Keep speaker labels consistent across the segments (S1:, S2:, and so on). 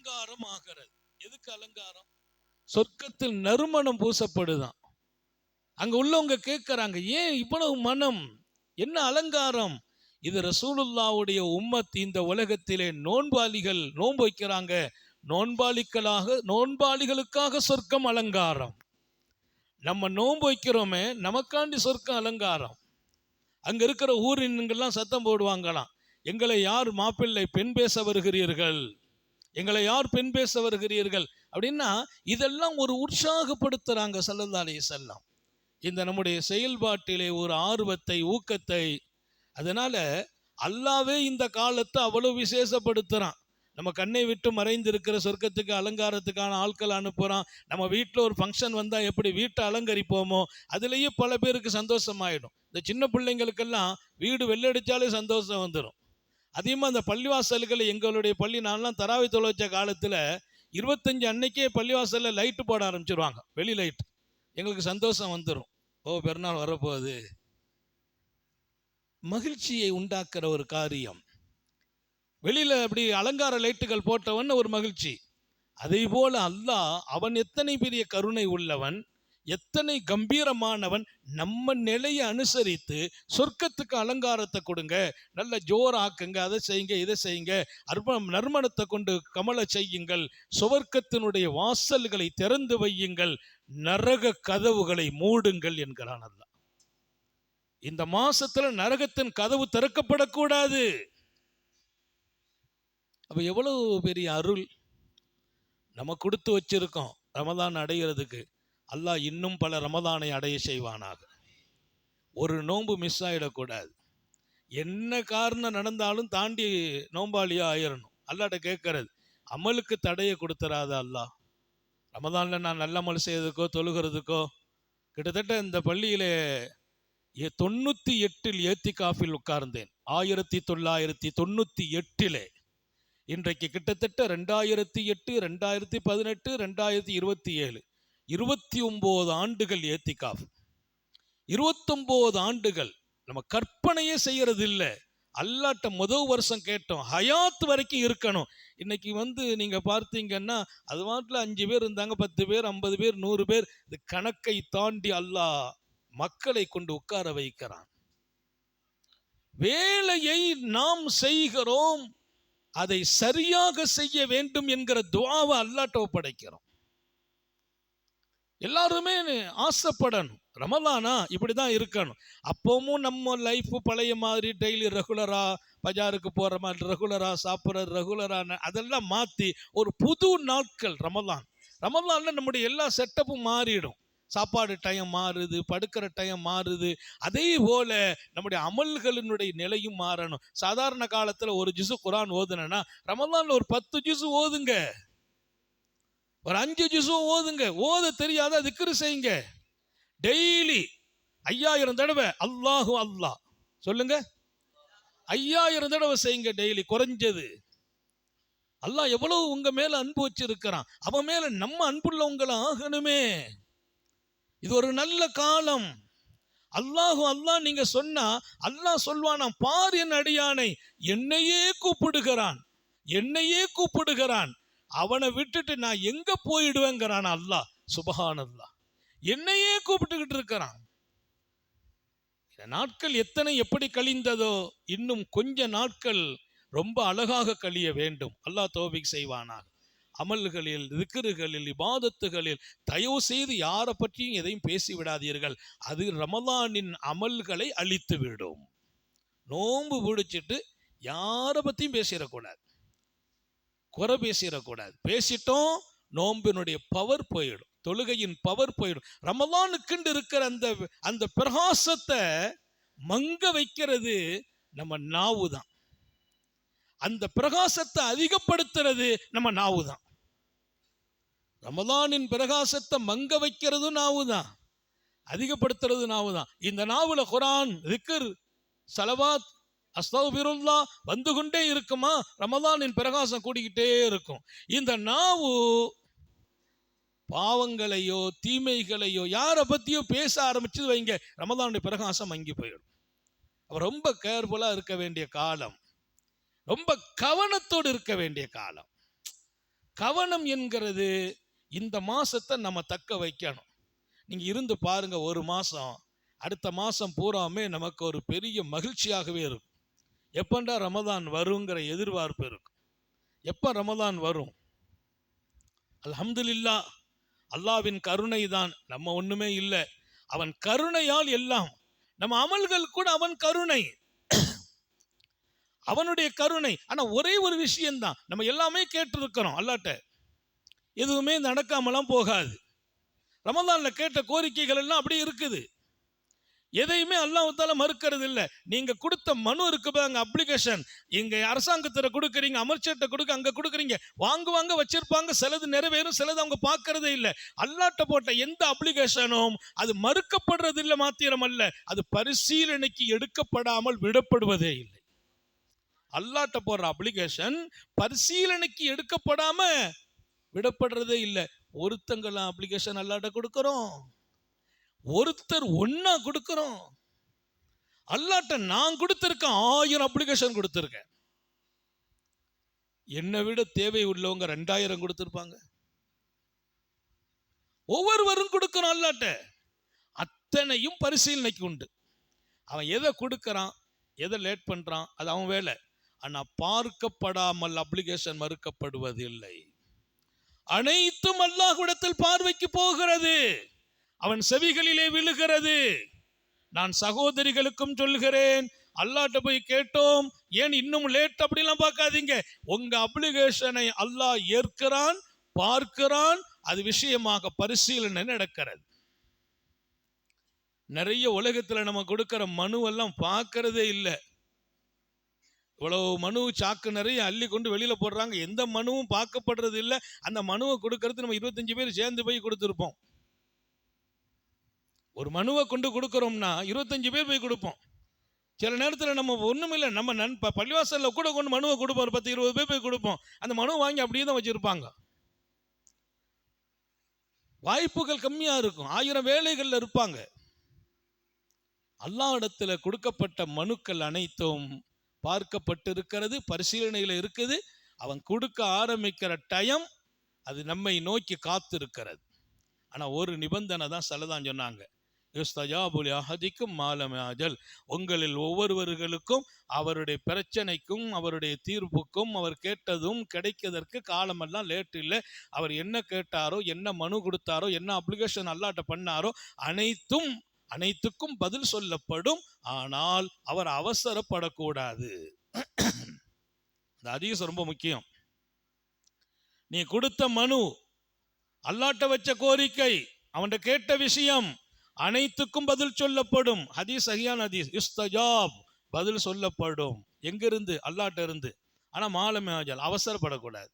S1: அலங்காரம் ஆகிறது. எதுக்கு அலங்காரம்? சொர்க்கத்தில் நறுமணம் பூசப்படுதான். அங்க உள்ளவங்க கேட்கிறாங்க, ஏன் இவ்வளவு மனம், என்ன அலங்காரம்? இது ரசூலுல்லாவுடைய உம்மத் இந்த உலகத்திலே நோன்பாளிகள் நோன்பு வைக்கிறாங்க, நோன்பாளிகளுக்காக சொர்க்கம் அலங்காரம். நம்ம நோன்பு வைக்கிறோமே, நமக்காண்டி சொர்க்கம் அலங்காரம். அங்க இருக்கிற ஊரின்கள்லாம் சத்தம் போடுவாங்களாம், எங்களை யார் மாப்பிள்ளை பெண் பேச வருகிறீர்கள், எங்களை யார் பெண் பேச வருகிறீர்கள் அப்படின்னா இதெல்லாம் ஒரு உற்சாகப்படுத்துறாங்க ஸல்லல்லாஹு அலைஹி வஸல்லம். இந்த நம்முடைய செயல்பாட்டிலே ஒரு ஆர்வத்தை, ஊக்கத்தை. அதனால அல்லாவே இந்த காலத்தை அவ்வளவு விசேஷப்படுத்துறான். நம்ம கண்ணை விட்டு மறைந்திருக்கிற சொர்க்கத்துக்கு அலங்காரத்துக்கான ஆட்கள் அனுப்புகிறான். நம்ம வீட்டில் ஒரு ஃபங்க்ஷன் வந்தால் எப்படி வீட்டை அலங்கரிப்போமோ அதுலேயே பல பேருக்கு சந்தோஷமாயிடும். இந்த சின்ன பிள்ளைங்களுக்கெல்லாம் வீடு வெள்ளடிச்சாலே சந்தோஷம் வந்துடும். அதிகமாக அந்த பள்ளிவாசல்கள், எங்களுடைய பள்ளி நான்லாம் தராவி தொலை வச்ச காலத்தில் 25 அன்னைக்கே பள்ளிவாசலில் லைட்டு போட ஆரம்பிச்சிருவாங்க, வெளி லைட். எங்களுக்கு சந்தோஷம் வந்துடும், ஓ பெருநாள் வரப்போகுது. மகிழ்ச்சியை உண்டாக்குற ஒரு காரியம். வெளியில் அப்படி அலங்கார லைட்டுகள் போட்டவன் ஒரு மகிழ்ச்சி. அதே போல அல்லாஹ் அவன் எத்தனை பெரிய கருணை உள்ளவன், எத்தனை கம்பீரமானவன். நம்ம நிலையை அனுசரித்து சொர்க்கத்துக்கு அலங்காரத்தை கொடுங்க, நல்ல ஜோராக்குங்க, அதை செய்யுங்க, இதை செய்யுங்க, நறுமணத்தை கொண்டு கமல செய்யுங்கள், சுவர்க்கத்தினுடைய வாசல்களை திறந்து வையுங்கள், நரக கதவுகளை மூடுங்கள் என்கிறான் அல்லாஹ். இந்த மாசத்துல நரகத்தின் கதவு திறக்கப்படக்கூடாது. அப்ப எவ்வளவு பெரிய அருள் நம்ம கொடுத்து வச்சிருக்கோம் ரமதான் அடைகிறதுக்கு. அல்லாஹ் இன்னும் பல ரமதானை அடைய செய்வானாக. ஒரு நோன்பு மிஸ் ஆகிடக்கூடாது. என்ன காரணம் நடந்தாலும் தாண்டி நோம்பாளியா ஆயிடணும். அல்லாட்ட கேட்கறது, அமலுக்கு தடையை கொடுத்துறாத அல்லாஹ். ரமதானில் நான் நல்ல அமல் செய்யறதுக்கோ தொழுகிறதுக்கோ, கிட்டத்தட்ட இந்த பள்ளியிலே 98 ஏத்திகாஃபில் உட்கார்ந்தேன். 1998. இன்றைக்கு கிட்டத்தட்ட 2008, 2018, 2027, 29 ஆண்டுகள் ஏத்திகாஃப். 29 ஆண்டுகள் நம்ம கற்பனையே செய்யறது இல்லை. அல்லாட்ட முதல் வருஷம் கேட்டோம், ஹயாத் வரைக்கும் இருக்கணும். இன்னைக்கு நீங்க பார்த்தீங்கன்னா அது மாட்டில் 5 பேர் இருந்தாங்க, 10 பேர், 50 பேர், 100 பேர். இது கணக்கை தாண்டி அல்லாஹ் மக்களை கொண்டு உட்கார வைக்கிறான். வேலையை நாம் செய்கிறோம், அதை சரியாக செய்ய வேண்டும் என்கிற துஆவை அல்லாஹ்ட்ட ஒப்படைக்கிறோம். எல்லாருமே ஆசைப்படணும், ரமலானா இப்படிதான் இருக்கணும். அப்பவும் நம்ம லைஃப் பழைய மாதிரி டெய்லி ரெகுலரா பஜாருக்கு போற மாதிரி, ரெகுலரா சாப்பிட்ற, ரெகுலரான அதெல்லாம் மாற்றி ஒரு புது நாட்கள் ரமலான். ரமலான்ல நம்முடைய எல்லா செட்டப்பும் மாறிடும். சாப்பாடு டைம் மாறுது, படுக்கிற டைம் மாறுது. அதே போல நம்முடைய அமல்களினுடைய நிலையும் மாறணும். சாதாரண காலத்தில் ஒரு ஜுசு குரான் ஓதுனா ரமலான்ல ஒரு 10 ஜுசு ஓதுங்க, ஒரு 5 ஜுசு ஓதுங்க. ஓத தெரியாத திக்ரு செய்யுங்க. டெய்லி 5000 தடவை அல்லாஹு அல்லாஹ் சொல்லுங்க. 5000 தடவை செய்யுங்க டெய்லி, குறைஞ்சது. அல்லாஹ் எவ்வளவு உங்க மேல அன்பு வச்சிருக்கிறான், அவன் மேல நம்ம அன்புள்ளவங்கள ஆகணுமே. இது ஒரு நல்ல காலம். அல்லாஹு அல்லாஹ் நீங்க சொன்னா அல்லாஹ் சொல்வானா, பார் என் அடியானை, என்னையே கூப்பிடுகிறான், என்னையே கூப்பிடுகிறான், அவனை விட்டுட்டு நான் எங்க போயிடுவேங்கிறான் அல்லாஹ். சுப்ஹானல்லாஹ், என்னையே கூப்பிட்டுக்கிட்டு இருக்கிறான். நாட்கள் எத்தனை எப்படி கழிந்ததோ, இன்னும் கொஞ்ச நாட்கள் ரொம்ப அழகாக கழிய வேண்டும். அல்லாஹ் தௌஃபீக் செய்வானாக. அமல்களில், திக்ருகளில், இபாதத்துகளில் தயவு செய்து யாரை பற்றியும் எதையும் பேசிவிடாதீர்கள். அது ரமலானின் அமல்களை அழித்து விடும். நோன்பு பிடிச்சிட்டு யாரை பற்றியும் பேசிடக்கூடாது, குறை பேசிடக்கூடாது. பேசிட்டோம் நோம்பினுடைய பவர் போயிடும், தொழுகையின் பவர் போயிடும். ரமலானுக்குண்டு இருக்கிற அந்த பிரகாசத்தை மங்க வைக்கிறது நம்ம நாவு தான். அந்த பிரகாசத்தை அதிகப்படுத்துறது நம்ம நாவு தான். ரமலானின் பிரகாசத்தை மங்க வைக்கிறது நாவு தான், அதிகப்படுத்துறது நாவு தான். இந்த நாவுல குரான், திக்ர், ஸலவாத், அஸ்தக்ஃபிருல்லாஹ் வந்து கொண்டே இருக்குமா, ரமலானின் பிரகாசம் கூடிக்கிட்டே இருக்கும். இந்த நாவு பாவங்களையோ தீமைகளையோ யாரை பற்றியோ பேச ஆரம்பிச்சு வைங்க, ரமலானுடைய பிரகாசம் மங்கி போயிடும். ரொம்ப கேர்ஃபுல்லாக இருக்க வேண்டிய காலம், ரொம்ப கவனத்தோடு இருக்க வேண்டிய காலம். கவனம் என்கிறது இந்த மாசத்தை நம்ம தக்க வைக்கணும். நீங்க இருந்து பாருங்க, ஒரு மாசம் அடுத்த மாசம் பூராமே நமக்கு ஒரு பெரிய மகிழ்ச்சியாகவே இருக்கும். எப்பண்டா ரமதான் வருங்கிற எதிர்பார்ப்பு இருக்கும். எப்ப ரமதான் வரும்? அல்ஹம்துலில்லாஹ், அல்லாவின் கருணை தான், நம்ம ஒண்ணுமே இல்லை. அவன் கருணையால் எல்லாம், நம்ம அமல்கள் கூட அவன் கருணை, அவனுடைய கருணை. ஆனா ஒரே ஒரு விஷயம்தான், நம்ம எல்லாமே கேட்டிருக்கிறோம் அல்லாட்ட, எதுவுமே நடக்காமலாம் போகாது. ரமதான்ல கேட்ட கோரிக்கைகள் எல்லாம் அப்படியே இருக்குது, எதையுமே அல்லாஹ்வுத்தால மறுக்கிறது இல்லை. நீங்க கொடுத்த மனு இருக்கு பாருங்க, அப்ளிகேஷன், இங்க அரசாங்கத்திட்ட கொடுக்குறீங்க, அமைச்சர்கிட்ட கொடுக்க, அங்க கொடுக்குறீங்க, வாங்குவாங்க, வச்சிருப்பாங்க, சிலது நிறைவேறும், சிலது அவங்க பார்க்கறதே இல்லை. அல்லாட்ட போட்ட எந்த அப்ளிகேஷனும் அது மறுக்கப்படுறது இல்லை மாத்திரம் அல்ல, அது பரிசீலனைக்கு எடுக்கப்படாமல் விடப்படுவதே இல்லை. அல்லாட்ட போடுற அப்ளிகேஷன் பரிசீலனைக்கு எடுக்கப்படாம விடப்படுறதே இல்லை. ஒருத்தங்களாம் அப்ளிகேஷன் அல்லாட்ட கொடுக்கிறோம், ஒருத்தர் ஒன்னா கொடுக்கிறோம். அல்லாட்ட நான் கொடுத்திருக்கேன் 1000 அப்ளிகேஷன் கொடுத்திருக்கேன். என்னை விட தேவை உள்ளவங்க 2000 கொடுத்திருப்பாங்க. ஒவ்வொருவரும் கொடுக்கிறோம் அல்லாட்ட, அத்தனையும் பரிசீலனைக்கு உண்டு. அவன் எதை கொடுக்கறான், எதை லேட் பண்றான், அது அவன் வேலை. ஆனா பார்க்கப்படாமல் அப்ளிகேஷன் மறுக்கப்படுவதில்லை. அனைத்தும் அல்லாஹ்விடத்தில் பார்வைக்கு போகிறது, அவன் செவிகளிலே விழுகிறது. நான் சகோதரிகளுக்கும் சொல்கிறேன், அல்லாஹ்ட்ட போய் கேட்டோம், ஏன் இன்னும் லேட் அப்படிலாம் பார்க்காதீங்க. உங்க அப்ளிகேஷனை அல்லாஹ் ஏற்கிறான், பார்க்கிறான், அது விஷயமாக பரிசீலனை நடக்கிறது. நிறைய உலகத்துல நம்ம கொடுக்கிற மனுவெல்லாம் பார்க்கறதே இல்லை. இவ்வளவு மனு சாக்கு நிறைய அள்ளி கொண்டு வெளியில போடுறாங்க, எந்த மனுவும் பார்க்கப்படுறது இல்லை. அந்த மனுவை கொடுக்கறது நம்ம 25 பேர் சேர்ந்து போய் கொடுத்துருப்போம். ஒரு மனுவை கொண்டு கொடுக்கிறோம்னா 25 பேர் போய் கொடுப்போம். சில நேரத்தில் நம்ம ஒண்ணுமில்லை, நம்ம பள்ளிவாசல்ல கூட கொண்டு மனுவை கொடுப்போம், 10-20 பேர் போய் கொடுப்போம். அந்த மனுவை வாங்கி அப்படியே தான் வச்சிருப்பாங்க. வாய்ப்புகள் கம்மியா இருக்கும், 1000 வேலைகள்ல இருப்பாங்க. அல்லாஹ்விடத்துல கொடுக்கப்பட்ட மனுக்கள் அனைத்தும் பார்க்கப்பட்டு இருக்கிறது, பரிசீலனையில் இருக்குது. அவன் கொடுக்க ஆரம்பிக்கிற டைம் அது நம்மை நோக்கி காத்து இருக்கிறது. ஆனா ஒரு நிபந்தனை தான் சலதான் சொன்னாங்க, யுஸ்தஜாபுல் அஹதிக்கும் மாலம் அஜல், உங்களில் ஒவ்வொருவர்களுக்கும் அவருடைய பிரச்சனைக்கும் அவருடைய தீர்ப்புக்கும் அவர் கேட்டதும் கிடைக்கிறதற்கு காலமெல்லாம் லேட் இல்லை. அவர் என்ன கேட்டாரோ, என்ன மனு கொடுத்தாரோ, என்ன அப்ளிகேஷன் அல்லாட்ட பண்ணாரோ அனைத்துக்கும் பதில் சொல்லப்படும். ஆனால் அவர் அவசரப்படக்கூடாது. இந்த ஹதீஸ் ரொம்ப முக்கியம். நீ கொடுத்த மனு, அல்லாட்ட வச்ச கோரிக்கை, அவன்கிட்ட கேட்ட விஷயம், அனைத்துக்கும் பதில் சொல்லப்படும். ஹதீஸ் சஹீஹான ஹதீஸ், யுஸ்தஜாப், பதில் சொல்லப்படும். எங்கிருந்து? அல்லாட்ட இருந்து. ஆனா மாலம் அஜல், அவசரப்படக்கூடாது.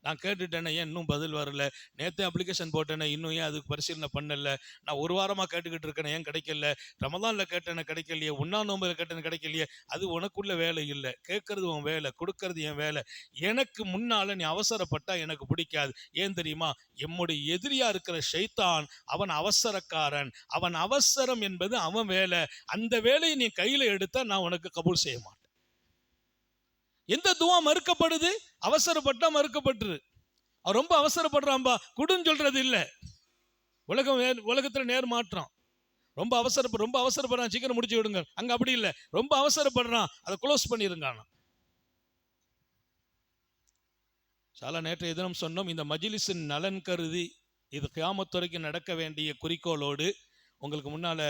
S1: நான் கேட்டுட்டேனே, ஏன் இன்னும் பதில் வரல, நேற்றே அப்ளிகேஷன் போட்டேனே, இன்னும் ஏன் அதுக்கு பரிசீலனை பண்ணல, நான் ஒரு வாரமாக கேட்டுக்கிட்டு இருக்கேன், ஏன் கிடைக்கல, ரமதானில் கேட்டேனே கிடைக்கலையே, 1ஆம் நோம்பில் கேட்டேனே கிடைக்கலையே, அது உனக்குள்ள வேலை இல்லை, கேட்கறது உன் வேலை, கொடுக்கறது என் வேலை. எனக்கு முன்னால நீ அவசரப்பட்டா எனக்கு பிடிக்காது. ஏன் தெரியுமா? எம்முடைய எதிரியா இருக்கிற ஷைத்தான் அவன் அவசரக்காரன், அவன் அவசரம் என்பது அவன் வேலை. அந்த வேலையை நீ கையில் எடுத்தா நான் உனக்கு கபூல் செய்ய மாட்டேன். எந்த துவா மறுக்கப்படுது? அவசரப்பட்டா மறுக்கப்பட்டுரு. அவன் ரொம்ப அவசரப்படுறான்பா, குடுன்னு சொல்றது இல்லை. உலகத்துல நேர் மாற்றம். ரொம்ப அவசரப்படுறான், சீக்கிரம் முடிச்சு விடுங்க. அங்க அப்படி இல்லை, ரொம்ப அவசரப்படுறான், அதை க்ளோஸ் பண்ணிருங்க. சாலா நேற்றைய தினம் சொன்னோம், இந்த மஜ்லிஸின் நலன் கருதி, இது கியாமத் வரைக்கும் நடக்க வேண்டிய குறிக்கோளோடு உங்களுக்கு முன்னால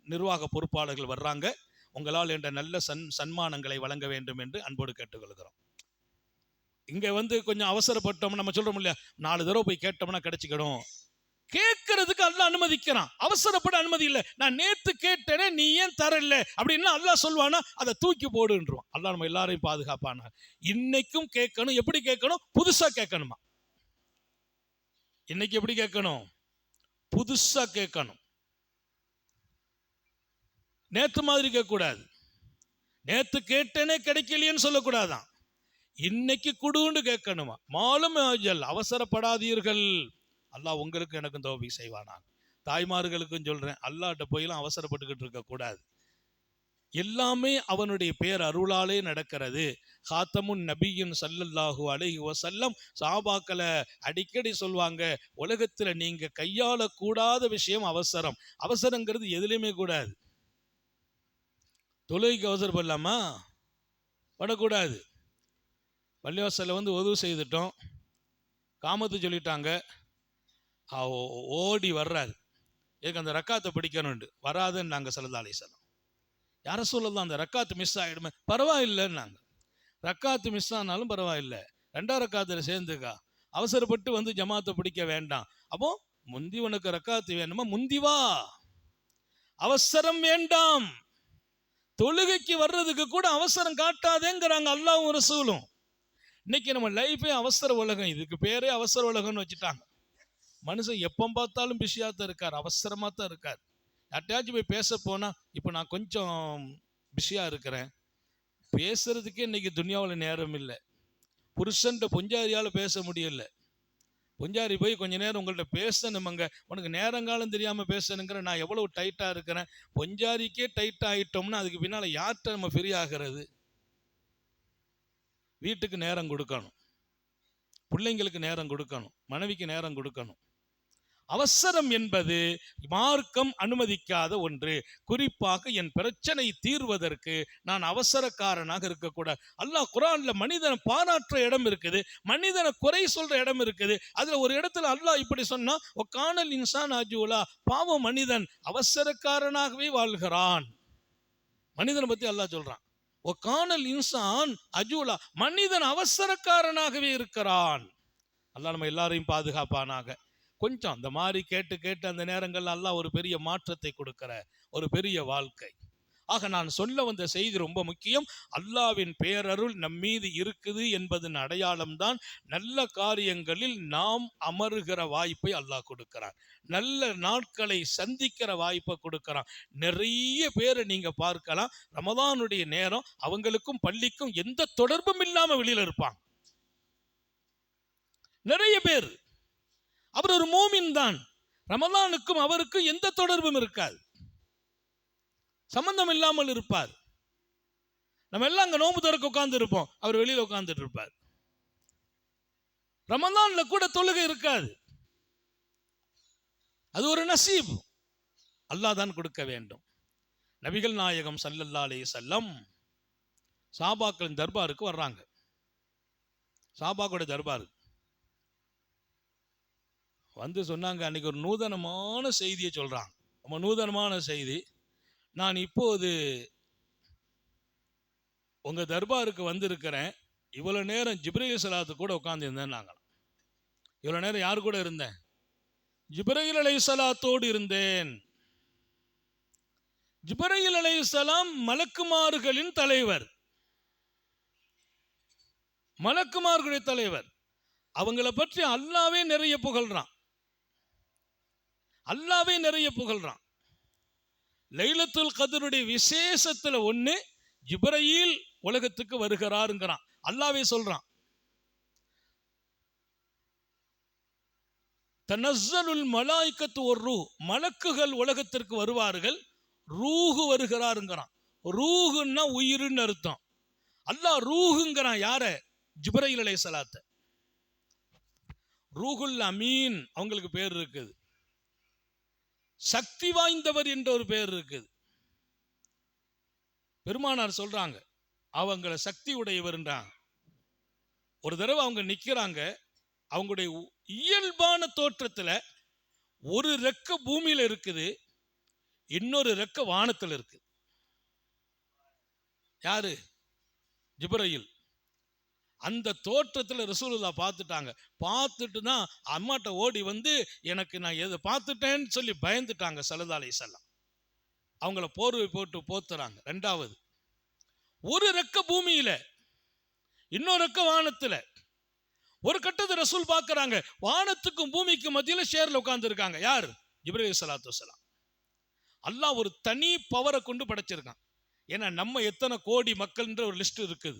S1: நிர்வாக பொறுப்பாளர்கள் வர்றாங்க. உங்களால் என்ற நல்ல சன்மானங்களை வழங்க வேண்டும் என்று அன்போடு கேட்டுக்கொள்கிறோம். இங்க கொஞ்சம் அவசரப்பட்டோம், நம்ம சொல்றோம் இல்லையா, 4 தடவை போய் கேட்டோம்னா கிடைச்சிக்கணும். கேட்கறதுக்கு அல்லாஹ் அனுமதிக்கிறான், அவசரப்பட அனுமதி இல்லை. நான் நேத்து கேட்டேனே, நீ ஏன் தரல அப்படின்னா அல்லாஹ் சொல்வானா, அதை தூக்கி போடுன்றான். அல்லாஹ் நம்ம எல்லாரையும் பாதுகாப்பானா. இன்னைக்கும் கேட்கணும். எப்படி கேட்கணும்? புதுசா கேட்கணுமா? இன்னைக்கு எப்படி கேட்கணும்? புதுசா கேட்கணும். நேத்து மாதிரி கேட்கக்கூடாது. நேத்து கேட்டேனே கிடைக்கலையேன்னு சொல்லக்கூடாதான். இன்னைக்கு குடுன்னு கேட்கணுமா? மாலும் அஜல், அவசரப்படாதீர்கள். அல்லாஹ் உங்களுக்கு எனக்கும் தௌஃபீக் செய்வானா. தாய்மார்களுக்கும் சொல்றேன், அல்லாஹ்ட்ட போயெல்லாம் அவசரப்பட்டுக்கிட்டு இருக்க கூடாது. எல்லாமே அவனுடைய பேர் அருளாலே நடக்கிறது. ஹாத்தமுன் நபியின் ஸல்லல்லாஹு அலைஹி வஸல்லம் சஹாபாக்களை அடிக்கடி சொல்வாங்க, உலகத்தில் நீங்க கையாளக்கூடாத விஷயம் அவசரம். அவசரங்கிறது எதுலையுமே கூடாது. தொழுகைக்கு அவசரப்படலாமா? படக்கூடாது. பள்ளிவாசலில் வந்து உதவு செய்துட்டோம், காமத்து சொல்லிட்டாங்க, ஓடி வர்றாரு, எனக்கு அந்த ரக்காத்தை பிடிக்கணும்னு வராதுன்னு நாங்கள் ஸல்லல்லாஹு அலைஹி வஸல்லம். யாரை சொல்லலாம், அந்த ரக்காத்து மிஸ் ஆகிடுமே, பரவாயில்லைன்னாங்க. ரக்காத்து மிஸ் ஆனாலும் பரவாயில்லை, 2ஆம் ரக்காத்தில் சேர்ந்துக்கா, அவசரப்பட்டு வந்து ஜமாத்தை பிடிக்க வேண்டாம். அப்போ முந்தி உனக்கு ரக்காத்து வேணுமா, முந்திவா, அவசரம் வேண்டாம். தொழுகைக்கு வர்றதுக்கு கூட அவசரம் காட்டாதேங்கிறாங்க அல்லாஹ்வும் ரசூலும். இன்னைக்கு நம்ம லைஃபே அவசர உலகம், இதுக்கு பேரே அவசர உலகம்னு வச்சுட்டாங்க. மனுஷன் எப்போ பார்த்தாலும் பிஸியாக தான் இருக்கார், அவசரமாக தான் இருக்கார். யார்ட்டையாச்சும் போய் பேச போனால், இப்போ நான் கொஞ்சம் பிஸியாக இருக்கிறேன், பேசுறதுக்கே இன்னைக்கு துனியாவில் நேரம் இல்லை. புருஷன்ட்ட பொஞ்சாரியால் பேச முடியல, பொஞ்சாரி போய் கொஞ்ச நேரம் உங்கள்கிட்ட பேசணுமங்க, உனக்கு நேரங்காலம் தெரியாமல் பேசணுங்கிற, நான் எவ்வளோ டைட்டாக இருக்கிறேன். பொஞ்சாரிக்கே டைட்டாக ஆகிட்டோம்னா அதுக்கு பின்னால் யார்கிட்ட நம்ம ஃப்ரீ ஆகிறது? வீட்டுக்கு நேரம் கொடுக்கணும், பிள்ளைங்களுக்கு நேரம் கொடுக்கணும், மனைவிக்கு நேரம் கொடுக்கணும். அவசரம் என்பது மார்க்கம் அனுமதிக்காத ஒன்று. குறிப்பாக என் பிரச்சனை தீர்வதற்கு நான் அவசரக்காரனாக இருக்கக்கூடாது. அல்லாஹ் குர்ஆன்ல மனிதனை பாராட்டுற இடம் இருக்குது, மனிதனை குறை சொல்ற இடம் இருக்குது. அதுல ஒரு இடத்துல அல்லாஹ் இப்படி சொன்னா, ஒகானல் இன்சான் அஜூலா, பாவம் மனிதன் அவசரக்காரனாகவே வாழ்கிறான். மனிதனை பத்தி அல்லாஹ் சொல்றான், ஒகானல் இன்சான் அஜூலா, மனிதன் அவசரக்காரனாகவே இருக்கிறான். அல்லாஹ் நம்ம எல்லாரையும் பாதுகாப்பானாக. கொஞ்சம் அந்த மாதிரி கேட்டு கேட்டு அந்த நேரங்கள் அல்லாஹ் ஒரு பெரிய மாற்றத்தை கொடுக்கிற ஒரு பெரிய வாழ்க்கை. ஆக நான் சொல்ல வந்த செய்தி ரொம்ப முக்கியம். அல்லாஹ்வின் பேரருள் நம்மீது இருக்குது என்பதன் அடையாளம் தான் நல்ல காரியங்களில் நாம் அமருகிற வாய்ப்பை அல்லாஹ் கொடுக்கிறான், நல்ல நாட்களை சந்திக்கிற வாய்ப்பை கொடுக்கிறான். நிறைய பேரை நீங்க பார்க்கலாம், ரமதானுடைய நேரம் அவங்களுக்கும் பள்ளிக்கும் எந்த தொடர்பும் இல்லாம வெளியில இருப்பாங்க. நிறைய பேர், அவர் ஒரு மூமின் தான், ரமலானுக்கும் அவருக்கும் எந்த தொடர்பும் இருக்காது, சம்பந்தம் இல்லாமல் இருப்பார். நம்ம எல்லாம் அங்க நோம்பு திறக்க உட்கார்ந்து இருப்போம், அவர் வெளியில உட்கார்ந்துட்டு இருப்பார். ரமலான்ல கூட தொழுகை இருக்காது. அது ஒரு நசீப், அல்லாஹ் தான் கொடுக்க வேண்டும். நபிகள் நாயகம் ஸல்லல்லாஹு அலைஹி வஸல்லம் சஹாபாக்களின் தர்பாருக்கு வர்றாங்க. சஹாபாக்களுடைய தர்பாருக்கு வந்து சொன்னாங்க, அன்னைக்கு ஒரு நூதனமான செய்தியை சொல்றாங்க. ரொம்ப நூதனமான செய்தி. நான் இப்போது உங்க தர்பாருக்கு வந்திருக்கிறேன், இவ்வளவு நேரம் ஜிப்ரீல் ஸலாத்து கூட உட்கார்ந்து இருந்தேன். நாங்களாம் இவ்வளவு நேரம் யாரு கூட இருந்தேன்? ஜிப்ரீல் அலைஹிஸ்ஸலாத்தோடு இருந்தேன். ஜிப்ரீல் அலைஹிஸ்ஸலாம் மலக்குமார்களின் தலைவர், மலக்குமார்களுடைய தலைவர். அவங்களை பற்றி அல்லாஹ்வே நிறைய புகழ்றான், அல்லாஹ்வே நிறைய புகழ்றான். லைலத்துல் கத்ருடைய விசேஷத்துல ஒண்ணு, ஜிப்ரீல் உலகத்துக்கு வருகிறாருங்கிறான், அல்லாஹ்வே சொல்றான். தனஸ்ஸலுல் மலாயிகத்து வர்ரூஹ், மலக்குகள் உலகத்திற்கு வருவார்கள், ரூஹு வருகிறாருங்கிறான். ரூஹுன்னா உயிர்னு அர்த்தம். அல்லாஹ் ரூஹுங்கிறான் யார? ஜிப்ரீல் அலைஹிஸ்ஸலாத்த. ரூஹுல் அமீன் அவங்களுக்கு பேர் இருக்குது, சக்தி வாய்ந்தவர் என்ற ஒரு பேர் இருக்குது. பெருமானார் சொல்றாங்க அவங்கள சக்தி உடையவர்ன்றாங்க. ஒரு தடவை அவங்க நிக்கிறாங்க, அவங்களுடைய இயல்பான தோற்றத்துல ஒரு ரெக்க பூமியில இருக்குது, இன்னொரு ரெக்க வானத்தில் இருக்கு. யாரு? ஜிப்ரீல். அந்த தோற்றத்தில் ரசூலுல்லாஹ் பார்த்துட்டாங்க. பார்த்துட்டு தான் அம்மாட்ட ஓடி வந்து, எனக்கு நான் எதை பார்த்துட்டேன்னு சொல்லி பயந்துட்டாங்க ஸல்லல்லாஹு அலைஹி வஸல்லம். அவங்கள போர்வை போட்டு போத்துறாங்க. ரெண்டாவது, ஒரு ரெக்க பூமியில, இன்னொரு ரெக்க வானத்துல. ஒரு கட்டத்தை ரசூல் பார்க்கறாங்க, வானத்துக்கும் பூமிக்கும் மத்தியில ஷேர்ல உட்கார்ந்து இருக்காங்க. யார்? ஜிப்ரீல் ஸலாத்து வஸலாம். அல்லாஹ் ஒரு தனி பவரை கொண்டு படைச்சிருக்கான். ஏன்னா நம்ம எத்தனை கோடி மக்கள்ன்ற ஒரு லிஸ்ட் இருக்குது.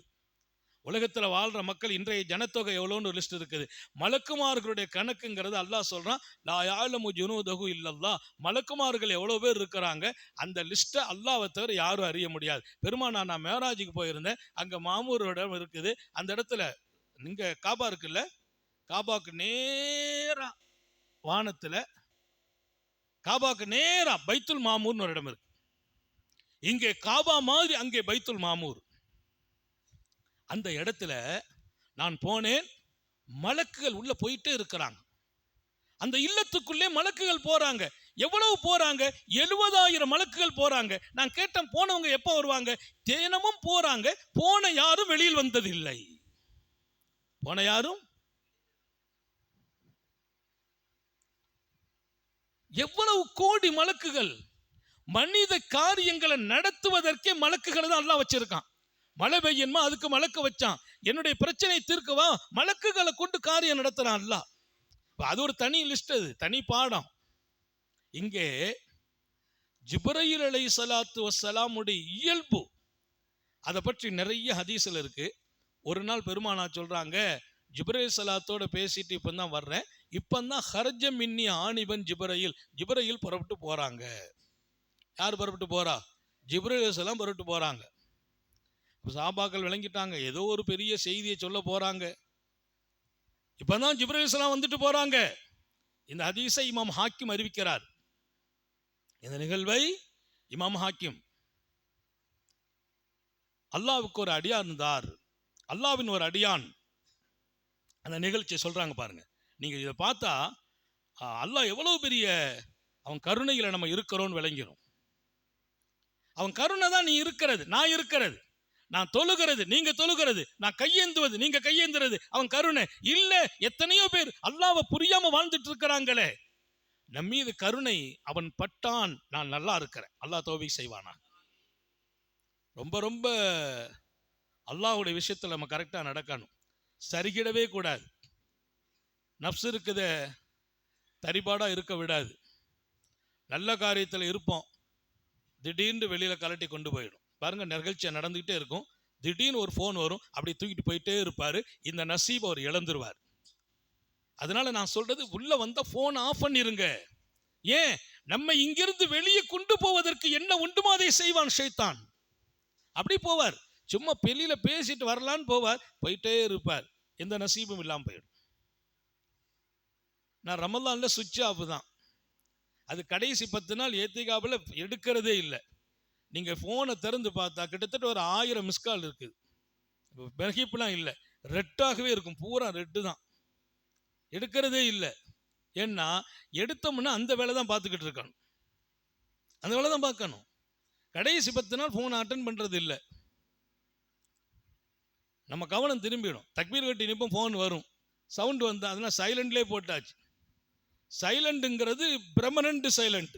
S1: உலகத்துல வாழ்ற மக்கள் இன்றைய ஜனத்தொகை எவ்வளோன்னு ஒரு லிஸ்ட் இருக்குது. மலக்குமார்களுடைய கணக்குங்கிறது அல்லாஹ் சொல்றான், லா யாலமு ஜுனூதஹு இல்லல்லாஹ். மலக்குமார்கள் எவ்வளவு பேர் இருக்கிறாங்க, அந்த லிஸ்ட்டை அல்லாஹ்வை தவிர யாரும் அறிய முடியாது. பெருமானா நான் மேராஜுக்கு போயிருந்தேன், அங்க மாமூர் இடம் இருக்குது. அந்த இடத்துல நீங்க காபா இருக்குல்ல, காபாக்கு நேரா வானத்துல, காபாக்கு நேரா பைத்துல் மாமூர்னு ஒரு இடம் இருக்கு. இங்கே காபா மாதிரி அங்கே பைத்துல் மாமூர். அந்த இடத்துல நான் போனேன், மலக்குகள் உள்ள போயிட்டே இருக்கிறாங்க. அந்த இல்லத்துக்குள்ளே மலக்குகள் போறாங்க. எவ்வளவு போறாங்க? 70,000 மலக்குகள் போறாங்க. நான் கேட்டேன், போனவங்க எப்ப வருவாங்க? தினமும் போறாங்க. போன யாரும் வெளியில் வந்ததில்லை. போன யாரும். எவ்வளவு கோடி மலக்குகள்! மனித காரியங்களை நடத்துவதற்கே மலக்குகளை தான் அல்லாஹ் வச்சிருக்கான். மழை பெய்யணுமா, அதுக்கு மலக்கு வச்சான். என்னுடைய பிரச்சனை தீர்க்கவா, மலக்குகளை கொண்டு காரியம் நடத்துறான் அல்லாஹ். அது ஒரு தனி லிஸ்ட், அது தனி பாடம். இங்கே ஜிப்ரீல் அலைஹிஸ்ஸலாத்து வஸ்ஸலாமுடைய இயல்பு, அதை பற்றி நிறைய ஹதீஸ்ல இருக்கு. ஒரு நாள் பெருமானா சொல்றாங்க, ஜிப்ரீல் ஸலாத்தோட பேசிட்டு இப்பதான் வர்றேன், இப்பதான் ஹர்ஜ மின்னி ஆணிபன் ஜிப்ரீல் புறப்பட்டு போறாங்க. யார் புறப்பட்டு போறா? ஜிப்ரீல் அலைஹிஸ்ஸலாம் புறப்பட்டு போறாங்க. சஹாபாக்கள் விளங்கிட்டாங்க, ஏதோ ஒரு பெரிய செய்தியை சொல்ல போறாங்க. இப்பதான் ஜிப்ரீல் அலைஹிஸ்ஸலாம் வந்துட்டு போறாங்க. இந்த ஹதீஸை இமாம் ஹாக்கிம் அறிவிக்கிறார். இந்த நிகழ்வை இமாம் ஹாக்கிம், அல்லாஹ்வுக்கு ஒரு அடியான் இருந்தார், அல்லாஹ்வின் ஒரு அடியான், அந்த நிகழ்ச்சியை சொல்றாங்க பாருங்க. நீங்க இதை பார்த்தா அல்லாஹ் எவ்வளவு பெரிய அவன் கருணையில நம்ம இருக்கிறோம்னு விளங்கிடும். அவன் கருணை தான் நீ இருக்கிறது, நான் இருக்கிறது, நான் தொழுகிறது நீங்க தொழுகிறது, நான் கையேந்துவது நீங்க கையேந்துறது, அவன் கருணை இல்ல. எத்தனையோ பேர் அல்லாஹ்வை புரியாம வாழ்ந்துட்டு இருக்கிறாங்களே, நம் மீது கருணை அவன் பட்டான், நான் நல்லா இருக்கிறேன். அல்லாஹ் தௌஃபீக் செய்வானா? ரொம்ப ரொம்ப அல்லாஹ்வுடைய விஷயத்துல நம்ம கரெக்டா நடக்கணும், சரிகிடவே கூடாது. நப்சு இருக்குத தரிபாடா இருக்க விடாது. நல்ல காரியத்தில் இருப்போம், திடீர்னு வெளியில கலட்டி கொண்டு போயிடும். பாருங்க, நிகழ்ச்சியா நடந்துகிட்டே இருக்கும், திடீர்னு ஒரு ஃபோன் வரும், அப்படி தூக்கிட்டு போயிட்டே இருப்பாரு. இந்த நசீப் அவர் இழந்துருவார். அதனால நான் சொல்றது, உள்ள வந்தா போன் ஆஃப் பண்ணிருங்க. ஏன்? நம்ம இங்கிருந்து வெளியே கொண்டு போவதற்கு என்ன உண்டுமோ அதை செய்வான் ஷைத்தான். அப்படி போவார், சும்மா வெளியில பேசிட்டு வரலான்னு போவார், போயிட்டே இருப்பார், எந்த நசீபும் இல்லாம போயிடும். நான் ரமலான்ல சுவிட்ச் ஆஃப் தான், அது கடைசி 10 நாள் ஏத்திகாப்புல எடுக்கிறதே இல்லை. நீங்க போனை திறந்து பார்த்தா கிட்டத்தட்ட ஒரு 1000 மிஸ்கால் இருக்குது. பெர்ஹிப்லாம் இல்லை, ரெட்டாகவே இருக்கும், பூரா ரெட்டு தான், எடுக்கிறதே இல்லை. ஏன்னா எடுத்தோம்னா அந்த வேலை தான் பார்த்துக்கிட்டு இருக்கணும், அந்த வேலை தான் பார்க்கணும். கடைசி 10 நாள் போன் அட்டன் பண்றது இல்லை, நம்ம கவனம் திரும்பிடும். தக்பீர் கட்டி நிற்போம், போன் வரும், சவுண்ட் வந்தா அதெல்லாம் சைலண்ட்லேயே போட்டாச்சு. சைலண்ட்ங்கிறது பெர்மனன்ட் சைலண்ட்.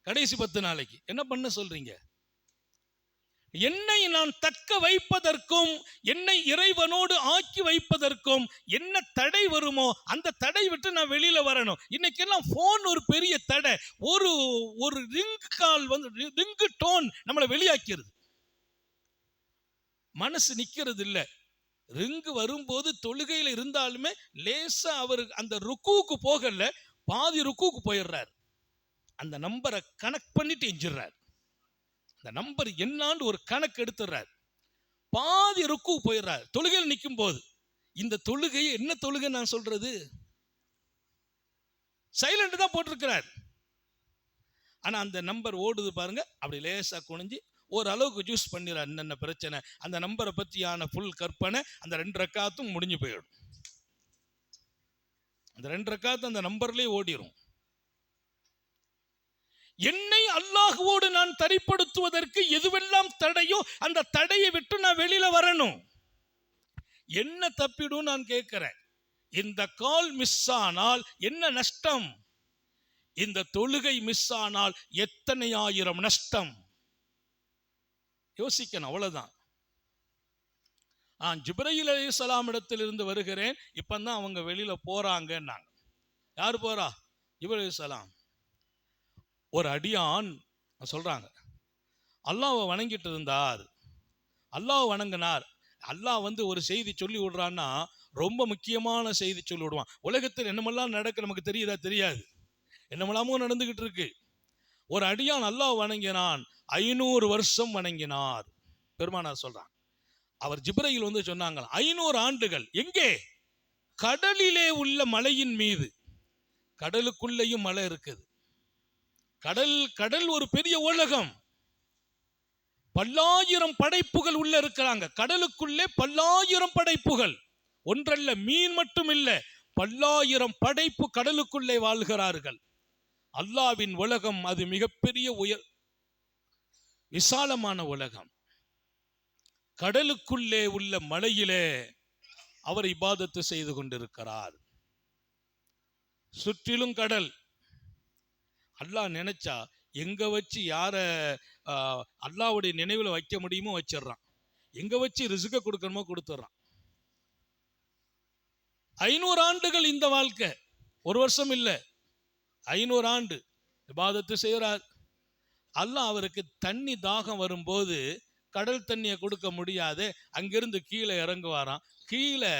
S1: கடைசி 10 நாளைக்கு என்ன பண்ண சொல்றீங்க? என்னை நான் தக்க வைப்பதற்கும் என்னை இறைவனோடு ஆக்கி வைப்பதற்கும் என்ன தடை வருமோ அந்த தடை விட்டு நான் வெளியில வரணும். இன்னைக்கு எல்லாம் போன் ஒரு பெரிய தடை. ஒரு ஒரு ரிங் கால் வந்து, ரிங் டோன் நம்மளை வெளியாக்கிறது, மனசு நிக்கிறது இல்லை. ரிங்கு வரும்போது தொழுகையில் இருந்தாலுமே லேசா அவர் அந்த ருக்குவுக்கு போகல, பாதி ருக்குவுக்கு போயிடுறார். அந்த நம்பரை கனெக்ட் பண்ணிட்டு எஞ்சிடுறார். அந்த நம்பர் என்னான்னு ஒரு கணக்கு எடுத்துடுறார், பாதி ருக்கு போயிடுறார் தொழுகையில் நிற்கும் போது. இந்த தொழுகையை என்ன தொழுகை நான் சொல்றது? சைலண்ட் தான் போட்டிருக்கிறார். ஆனா அந்த நம்பர் ஓடுது பாருங்க, அப்படி லேசா குனிஞ்சு ஓரளவுக்கு ஜூஸ் பண்ணிடுறார். என்னென்ன பிரச்சனை, அந்த நம்பரை பற்றியான ஃபுல் கற்பனை அந்த 2 ரக்காத்தும் முடிஞ்சு போயிடும். அந்த 2 ரக்காத்து அந்த நம்பர்லேயே ஓடிடும். என்னை அல்லாஹ்வோடு நான் தரிப்படுத்துவதற்கு எதுவெல்லாம் தடையோ அந்த தடையை விட்டு நான் வெளியில வரணும். என்ன தப்பிடும் நான் கேட்கிறேன். இந்த கால் மிஸ் ஆனால் என்ன நஷ்டம்? இந்த தொழுகை மிஸ் ஆனால் எத்தனை ஆயிரம் நஷ்டம்? யோசிக்கணும், அவ்வளவுதான். ஜிப்ரீல் அலைஹிஸ்ஸலாம் இடத்திலிருந்து வருகிறேன், இப்பதான் அவங்க வெளியில போறாங்கன்னாங்க. யார் போறா? ஜிப்ரீல் அலைஹிஸ்ஸலாம். ஒரு அடியான் சொல்றாங்க, அல்லாஹ்வை வணங்கிட்டு இருந்தார், அல்லாஹ் வணங்கினார். அல்லாஹ் ஒரு செய்தி சொல்லி விடுறான்னா ரொம்ப முக்கியமான செய்தி சொல்லி விடுவான். உலகத்தில் என்னமெல்லாம் நடக்க நமக்கு தெரியுதா? தெரியாது. என்னமெல்லாமோ நடந்துகிட்டு இருக்கு. ஒரு அடியான் அல்லாஹ் வணங்கினான், 500 வருஷம் வணங்கினார். பெருமானார் சொல்றான். அவர் ஜிப்ரீல் சொன்னாங்க, 500 ஆண்டுகள். எங்கே? கடலிலே உள்ள மலையின் மீது. கடலுக்குள்ளேயும் மலை இருக்குது. கடல் ஒரு பெரிய உலகம். பல்லாயிரம் படைப்புகள் உள்ள இருக்கிறாங்க. கடலுக்குள்ளே பல்லாயிரம் படைப்புகள். ஒன்றல்ல, மீன் மட்டும் இல்ல, பல்லாயிரம் படைப்பு கடலுக்குள்ளே வாழ்கிறார்கள். அல்லாஹ்வின் உலகம் அது மிகப்பெரிய விசாலமான உலகம். கடலுக்குள்ளே உள்ள மலையிலே அவர் இபாதத்து செய்து கொண்டிருக்கிறார். சுற்றிலும் கடல். அல்லாஹ் நினைச்சா எங்க வச்சு யார அல்லாஹ்வுடைய நினைவுல வைக்க முடியுமோ வச்சிடறான். எங்க வச்சு ரிஸ்க கொடுக்கணுமோ கொடுத்துட்றான். 500 ஆண்டுகள் இந்த வாழ்க்கை, ஒரு வருஷம் இல்ல, 500 ஆண்டு இபாதத்து செய்கிறார். அல்லாஹ் அவருக்கு தண்ணி தாகம் வரும்போது கடல் தண்ணியை கொடுக்க முடியாது, அங்கிருந்து கீழே இறங்குவாராம். கீழே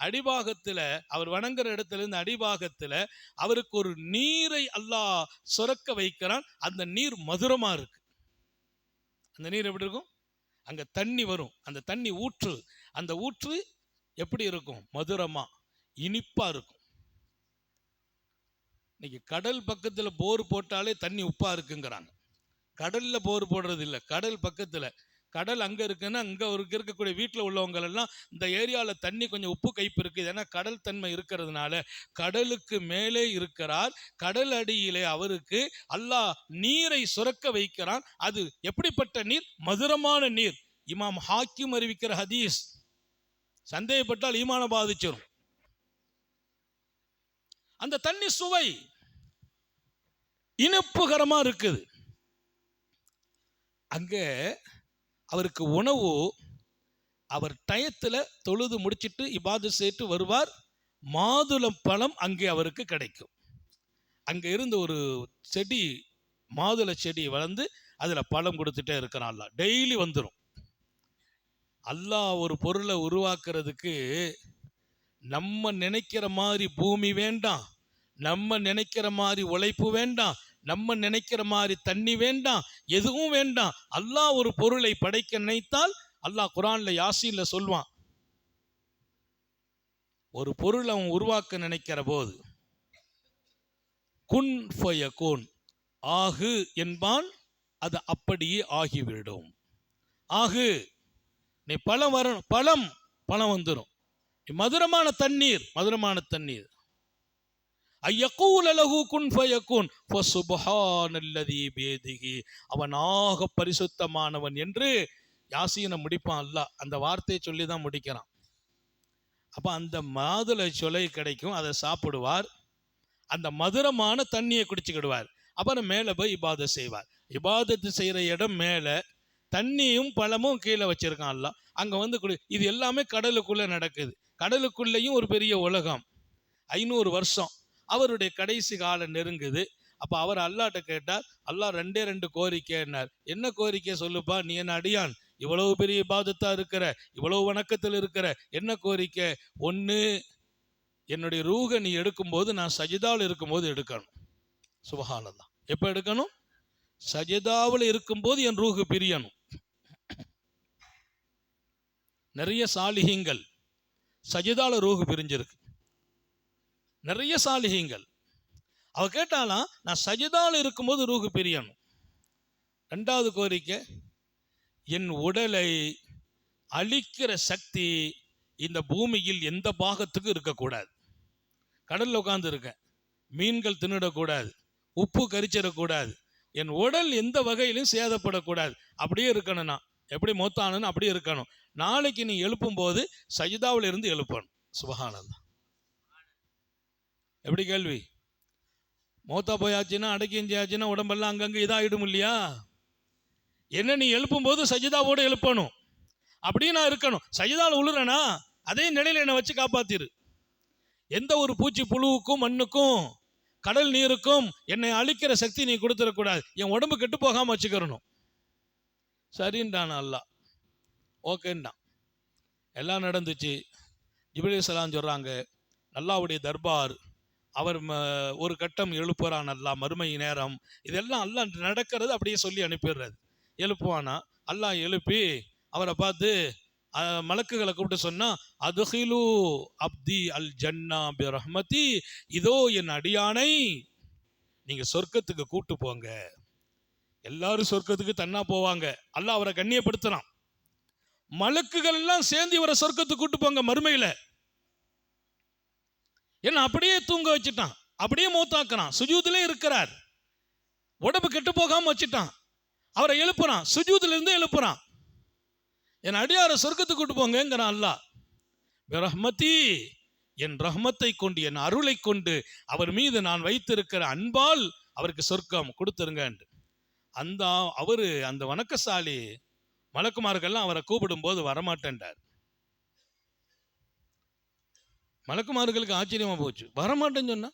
S1: அடிபாகத்தில், அவர் வணங்குற இடத்துல இருந்து அடிபாகத்தில் அவருக்கு ஒரு நீரை அல்லாஹ் சுரக்க வைக்கிறான். அந்த நீர் மதுரமா இருக்கு. அந்த நீர் எப்படி இருக்கும்? அங்க தண்ணி வரும், அந்த தண்ணி ஊற்று. அந்த ஊற்று எப்படி இருக்கும்? மதுரமா, இனிப்பா இருக்கும். இன்னைக்கு கடல் பக்கத்துல போர் போட்டாலே தண்ணி உப்பா இருக்குங்கிறாங்க. கடல்ல போர் போடுறது இல்லை, கடல் பக்கத்துல. கடல் அங்கே இருக்குன்னா அங்கே இருக்கக்கூடிய வீட்டில் உள்ளவங்க எல்லாம் இந்த ஏரியாவில் தண்ணி கொஞ்சம் உப்பு கைப்பு இருக்குது, ஏன்னா கடல் தன்மை இருக்கிறதுனால. கடலுக்கு மேலே இருக்கிறார், கடல் அடியிலே அவருக்கு அல்லாஹ் நீரை சுரக்க வைக்கிறான். அது எப்படிப்பட்ட நீர்? மதுரமான நீர். இமாம் ஹாக்கிம் அறிவிக்கிற ஹதீஸ். சந்தேகப்பட்டால் ஈமான பாதிச்சிடும். அந்த தண்ணி சுவை இனிப்புகரமா இருக்குது. அங்கே அவருக்கு உணவு, அவர் டயத்தில் தொழுது முடிச்சிட்டு இபாதத் செய்து வருவார். மாதுளம் பழம் அங்கே அவருக்கு கிடைக்கும். அங்கே இருந்து ஒரு செடி, மாதுளை செடி வளர்ந்து அதில் பழம் கொடுத்துட்டே இருக்கிறான். அல்லாஹ் டெய்லி வந்துடும். அல்லாஹ் ஒரு பொருளை உருவாக்குறதுக்கு நம்ம நினைக்கிற மாதிரி பூமி வேண்டாம், நம்ம நினைக்கிற மாதிரி உழைப்பு வேண்டாம், நம்ம நினைக்கிற மாதிரி தண்ணி வேண்டாம், எதுவும் வேண்டாம். அல்லாஹ் ஒரு பொருளை படைக்க நினைத்தால், அல்லாஹ் குர்ஆன்ல யாசீன்ல சொல்வான், ஒரு பொருள் அவன் உருவாக்க நினைக்கிற போது குன் ஃபயகுன், ஆகு என்பான், அது அப்படியே ஆகிவிடும். ஆகு, நீ பழம் வரணும், பழம் வந்துடும். மதுரமான தண்ணீர், மதுரமான தண்ணீர். அவனாக பரிசுத்தமானவன் என்று யாசீனை முடிப்பான் அல்லாஹ். அந்த வார்த்தையை சொல்லி தான் முடிக்கிறான். அப்ப அந்த மாதுளை சொலை கிடைக்கும், அதை சாப்பிடுவார். அந்த மதுரமான தண்ணியை குடிச்சுக்கிடுவார். அப்புறம் மேலே போய் இபாதத் செய்வார். இபாதத்து செய்கிற இடம் மேலே, தண்ணியும் பழமும் கீழே வச்சிருக்கான் அல்லாஹ். அங்கே இது எல்லாமே கடலுக்குள்ளே நடக்குது. கடலுக்குள்ளேயும் ஒரு பெரிய உலகம். 500 வருஷம் அவருடைய கடைசி காலம் நெருங்குது. அப்போ அவர் அல்லாட்ட கேட்டார். அல்லாஹ் 2 கோரிக்கைன்னார். என்ன கோரிக்கை சொல்லுப்பா, நீ என்ன அடியான், இவ்வளவு பெரிய இபாதத்தா இருக்கிற, இவ்வளவு வணக்கத்தில் இருக்கிற, என்ன கோரிக்கை? ஒன்று, என்னுடைய ரூஹை நீ எடுக்கும்போது நான் சஜிதாவில் இருக்கும்போது எடுக்கணும். சுபஹானல்லாஹ். எப்போ எடுக்கணும்? சஜிதாவில் இருக்கும்போது என் ரூஹு பிரியணும். நிறைய சாலிஹீங்கள் சஜிதாவில் ரூஹு பிரிஞ்சிருக்கு. நிறைய சாலிஹீங்கள். அவ கேட்டாலாம், நான் சஜிதாவில் இருக்கும்போது ரூஹு பிரியணும். 2வது கோரிக்கை, என் உடலை அழிக்கிற சக்தி இந்த பூமியில் எந்த பாகத்துக்கும் இருக்கக்கூடாது. கடலில் உட்கார்ந்து இருக்க, மீன்கள் தின்னுடக்கூடாது, உப்பு கரிச்சிடக்கூடாது, என் உடல் எந்த வகையிலும் சேதப்படக்கூடாது. அப்படியே இருக்கணும். நான் எப்படி மௌத்தானு அப்படியே இருக்கணும். நாளைக்கு நீ எழுப்பும் போது சஜிதாவில் இருந்து எழுப்பணும். சுபஹானல்லாஹ். எப்படி கேள்வி? மௌத்தா போயாச்சுன்னா, அடக்கிஞ்சாச்சுன்னா உடம்பெல்லாம் அங்கங்கே இதாகிடும் இல்லையா? என்ன நீ எழுப்பும் போது சஜிதாவோடு எழுப்பணும். அப்படியே நான் இருக்கணும். சஜிதாவில் உழுறனா அதே நிலையில் என்னை வச்சு காப்பாத்திரு. எந்த ஒரு பூச்சி புழுவுக்கும் மண்ணுக்கும் கடல் நீருக்கும் என்னை அழிக்கிற சக்தி நீ கொடுத்துடக்கூடாது. என் உடம்பு கெட்டு போகாமல் வச்சுக்கிறணும். சரின்றான் அல்லாஹ். ஓகேன்டான். எல்லாம் நடந்துச்சு. ஜிப்ரீல் அலைஹிஸ்ஸலாம் சொல்கிறாங்க, அல்லாஹ்வுடைய தர்பார், அவர் ஒரு கட்டம் எழுப்புறான் அல்லாஹ், மறுமை நேரம், இதெல்லாம் அல்லாஹ் நடக்கிறது அப்படியே சொல்லி அனுப்பிடுறது. எழுப்புவானா, அல்லாஹ் எழுப்பி அவரை பார்த்து மலக்குகளை கூப்பிட்டு சொன்னா, அதுஹிலு அப்தி அல் ஜன்னா பி ரஹ்மதி, இதோ என் அடியானை நீங்க சொர்க்கத்துக்கு கூட்டு போங்க. எல்லாரும் சொர்க்கத்துக்கு தன்னா போவாங்க. அல்லாஹ் அவரை கண்ணியப்படுத்துறான். மலக்குகள் எல்லாம் சேர்ந்து இவரை சொர்க்கத்துக்கு கூட்டு போங்க மறுமையில. ஏன்னா அப்படியே தூங்க வச்சுட்டான், அப்படியே மௌத்தாக்குறான், சுஜூதிலே இருக்கிறார், உடம்பு கெட்டு போகாம வச்சுட்டான். அவரை எழுப்புறான், சுஜூதுல இருந்து எழுப்புறான். என் அடியாரை சொர்க்கத்துக்கு கூட்டு போங்கிறான் அல்லாஹ். ரஹ்மதி, என் ரஹ்மத்தை கொண்டு, என் அருளை கொண்டு அவர் மீது நான் வைத்திருக்கிற அன்பால் அவருக்கு சொர்க்கம் கொடுத்துருங்க. அந்த அவரு அந்த வணக்கசாலி மலக்குமார்கள்லாம் அவரை கூப்பிடும் போது வரமாட்டேன்டார். மலக்குமார்களுக்கு ஆச்சரியமா போச்சு, வரமாட்டேன்னு சொன்னா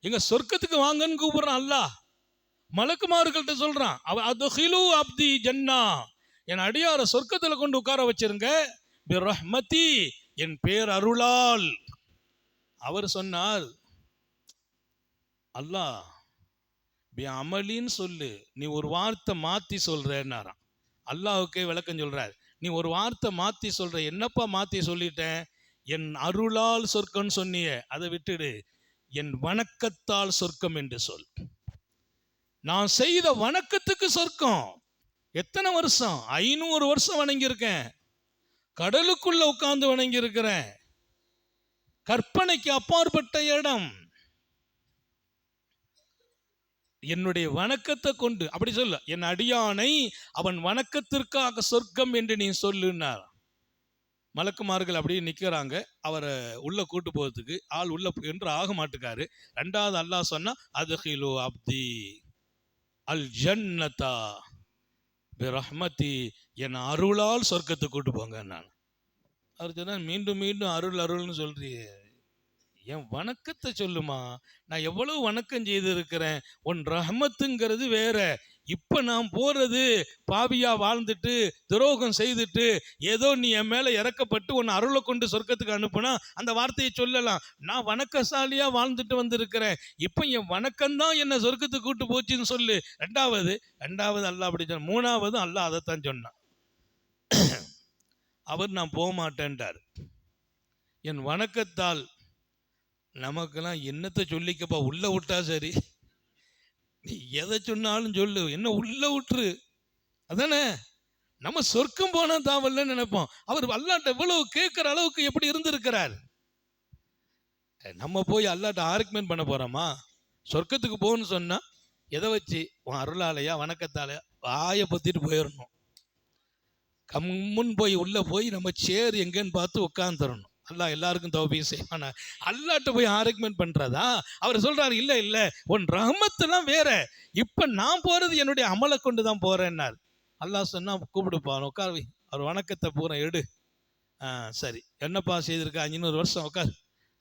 S1: எங்க சொர்க்கத்துக்கு வாங்கன்னு கூப்பிடுறான் அல்லாஹ். மலக்குமார்கள்ட்ட சொல்றான், அதுஹிலு அப்தி ஜன்னா, என் அடியார சொர்க்கத்துல கொண்டு உட்கார வச்சிருங்க, பி ரஹ்மதி, என் பேர் அருளால். அவர் சொன்னார், அல்லாஹ் பி அமலின்னு சொல்லு, நீ ஒரு வார்த்தை மாத்தி சொல்றேன்னாராம். அல்லாஹுக்கே விளக்கம் சொல்றார், நீ ஒரு வார்த்தை மாத்தி சொல்ற, என்னப்பா மாத்தி சொல்லிட்டேன்? என் அருளால் சொர்க்கம் சொன்னிய, அதை விட்டுடு, என் வணக்கத்தால் சொர்க்கம் என்று சொல். நான் செய்த வணக்கத்துக்கு சொர்க்கம். எத்தனை வருஷம்? 500 வருஷம் வணங்கி இருக்கேன், கடலுக்குள்ள உட்கார்ந்து வணங்கி இருக்கிறேன், கற்பனைக்கு அப்பாற்பட்ட இடம். என்னுடைய வணக்கத்தை கொண்டு அப்படி சொல்ல, என் அடியானை அவன் வணக்கத்திற்காக சொர்க்கம் என்று நீ சொல்லுன்னார். மலக்குமார்கள் அப்படியே நிற்கிறாங்க. அவரை உள்ள கூட்டு போகிறதுக்கு ஆள் உள்ள என்று ஆக மாட்டுக்காரு. ரெண்டாவது அல்லாஹ் சொன்னா, அதுஹிலு அப்தி அல் ஜன்னதா பி ரஹ்மதி, என் அருளால் சொர்க்கத்துக்கு கூட்டு போங்க. நான் அவர் சொன்னார், மீண்டும் மீண்டும் அருள் அருள்னு சொல்றியே, என் வணக்கத்தை சொல்லுமா, நான் எவ்வளவு வணக்கம் செய்திருக்கிறேன், உன் ரஹ்மத்துங்கிறது வேற. இப்ப நான் போறது பாவியா வாழ்ந்துட்டு துரோகம் செய்துட்டு ஏதோ நீ என் மேல இறக்கப்பட்டு உன் அருளை கொண்டு சொர்க்கத்துக்கு அனுப்புனா அந்த வார்த்தையை சொல்லலாம். நான் வணக்கசாலியா வாழ்ந்துட்டு வந்திருக்கிறேன், இப்ப என் வணக்கம்தான் என்ன சொர்க்கத்துக்கு கூட்டு போச்சுன்னு சொல்லு. ரெண்டாவது அல்லாஹ் அப்படி சொன்ன. மூணாவது அல்லாஹ் அதைத்தான் சொன்னான். அவர் நான் போக மாட்டேன்டார். என் வணக்கத்தால் நமக்கெல்லாம் என்னத்தை சொல்லிக்கப்பா, உள்ள விட்டா சரி, நீ எதை சொன்னாலும் சொல்லு, என்ன உள்ள விட்டுரு, அதானே நம்ம சொர்க்கம் போனா தாவல்லன்னு நினைப்போம். அவர் அல்லாட்ட இவ்வளவு கேட்கிற அளவுக்கு எப்படி இருந்திருக்கிறார். நம்ம போய் அல்லாட்ட ஆர்குமெண்ட் பண்ண போறோமா? சொர்க்கத்துக்கு போன்னு சொன்னா எதை வச்சு? உன் அருளாலையா வணக்கத்தாலையா? வாயை பத்திட்டு போயிடணும். கம்முன்னு போய் உள்ள போய் நம்ம சேர் எங்கன்னு பார்த்து உட்காந்துடணும். அல்லாஹ் எல்லாருக்கும் தௌபீக் செய்வானா? அல்லாட்ட போய் ஆர்குமெண்ட் பண்றதா? அவர் சொல்றாரு, இல்ல இல்ல, உன் ரஹ்மத்துலாம் வேற, இப்ப நான் போறது என்னுடைய அமலை கொண்டு தான் போறேன்னார். அல்லாஹ் சொன்னா, கூப்பிடுப்பா, உட்கார், அவர் வணக்கத்தை பூரா எடு. சரி, என்னப்பா செய்திருக்கா, 500 வருஷம் உட்கார்.